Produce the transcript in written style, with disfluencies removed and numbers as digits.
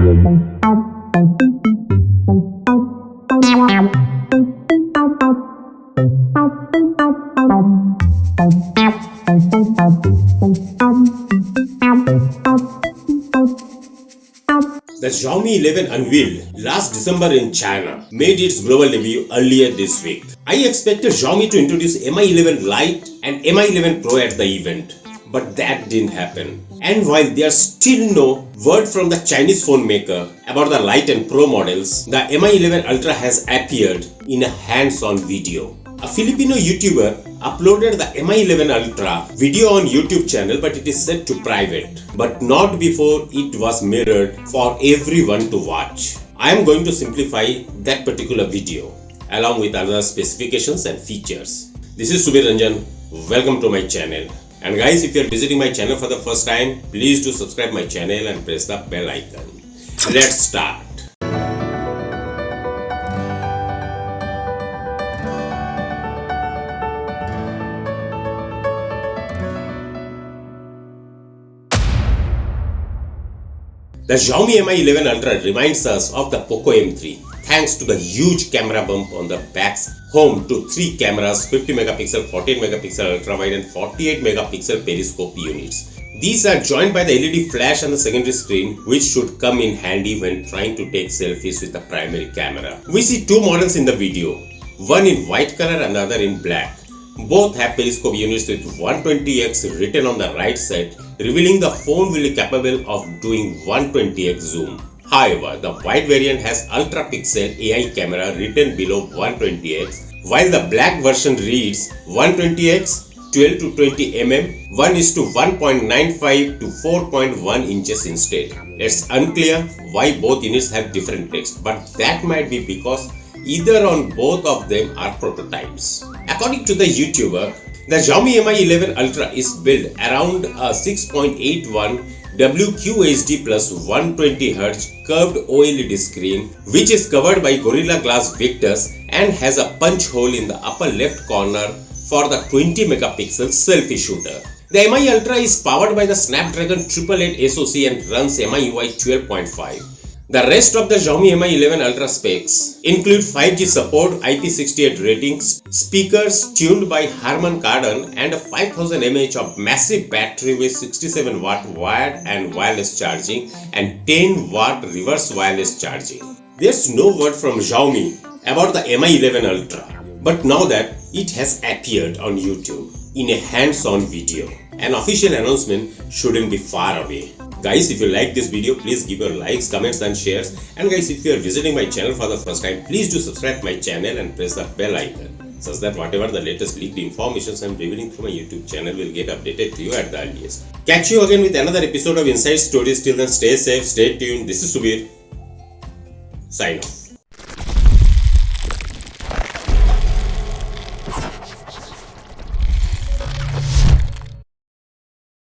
The Xiaomi 11 unveiled last December in China made its global debut earlier this week. I expected Xiaomi to introduce Mi 11 Lite and Mi 11 Pro at the event, but that didn't happen. And while there's still no word from the Chinese phone maker about the Lite and Pro models, the Mi 11 Ultra has appeared in a hands-on video. A Filipino YouTuber uploaded the Mi 11 Ultra video on YouTube channel, but it is set to private, but not before it was mirrored for everyone to watch. I am going to simplify that particular video along with other specifications and features. This is Subir Ranjan. Welcome to my channel. And guys, if you are visiting my channel for the first time, please do subscribe my channel and press the bell icon. Let's start. The Xiaomi Mi 11 Ultra reminds us of the Poco M3 thanks to the huge camera bump on the back's home to 3 cameras, 50 megapixel, 14 megapixel ultra wide and 48 megapixel periscope units. These are joined by the LED flash on the secondary screen, which should come in handy when trying to take selfies with the primary camera. We see 2 models in the video, one in white color and the other in black. Both have periscope units with 120x written on the right side, revealing the phone will be capable of doing 120x zoom. However, the white variant has ultra pixel AI camera written below 120x, while the black version reads 120x, 12 to 20 mm, 1:1.95 to 4.1 inches instead. It's unclear why both units have different text, but that might be because either or both of them are prototypes. According to the YouTuber, the Xiaomi Mi 11 Ultra is built around a 6.81 WQHD plus 120Hz curved OLED screen, which is covered by Gorilla Glass Victus and has a punch hole in the upper left corner for the 20 megapixel selfie shooter. The Mi Ultra is powered by the Snapdragon 888 SoC and runs MIUI 12.5. The rest of the Xiaomi Mi 11 Ultra specs include 5G support, IP68 ratings, speakers tuned by Harman Kardon and a 5000 mAh of massive battery with 67 watt wired and wireless charging and 10 watt reverse wireless charging. There's no word from Xiaomi about the Mi 11 Ultra, but now that it has appeared on YouTube in a hands-on video, an official announcement shouldn't be far away. Guys, if you like this video, please give your likes, comments and shares. And guys, if you are visiting my channel for the first time, please do subscribe my channel and press the bell icon, such that whatever the latest leaked informations I am revealing through my YouTube channel will get updated to you at the earliest. Catch you again with another episode of Inside Stories. Till then, stay safe, stay tuned. This is Subir. Sign off.